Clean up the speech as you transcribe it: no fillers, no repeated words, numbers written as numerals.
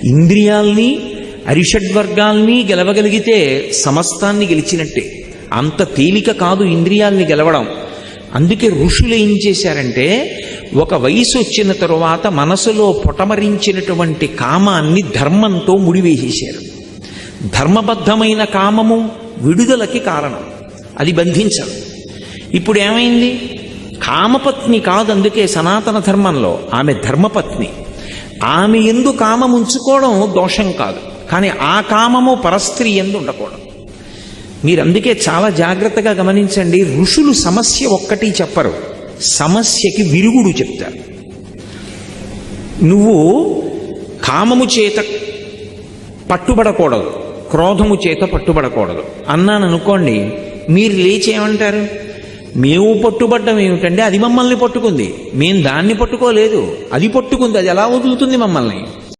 ఇంద్రియాల్ని అరిషడ్వర్గాల్ని గెలవగలిగితే సమస్తాన్ని గెలిచినట్టే. అంత తేలిక కాదు ఇంద్రియాల్ని గెలవడం. అందుకే ఋషులు ఏం చేశారంటే, ఒక వయసు వచ్చిన తరువాత మనసులో పొటమరించినటువంటి కామాన్ని ధర్మంతో ముడివేసేశారు. ధర్మబద్ధమైన కామము విడుదలకి కారణం, అది బంధించదు. ఇప్పుడు ఏమైంది? కామపత్ని కాదు, అందుకే సనాతన ధర్మంలో ఆమె ధర్మపత్ని. ఆమె ఎందు కామం ఉంచుకోవడం దోషం కాదు, కానీ ఆ కామము పరస్త్రీ ఎందు ఉండకూడదు. మీరు అందుకే చాలా జాగ్రత్తగా గమనించండి. ఋషులు సమస్య ఒక్కటి చెప్పరు, సమస్యకి విరుగుడు చెప్తారు. నువ్వు కామము చేత పట్టుబడకూడదు, క్రోధము చేత పట్టుబడకూడదు అన్నాను అనుకోండి, మీరు లేచేమంటారు? మేము పట్టుబడ్డం ఏమిటంటే అది మమ్మల్ని పట్టుకుంది, మేము దాన్ని పట్టుకోలేదు, అది పట్టుకుంది, అది ఎలా వదులుతుంది మమ్మల్ని?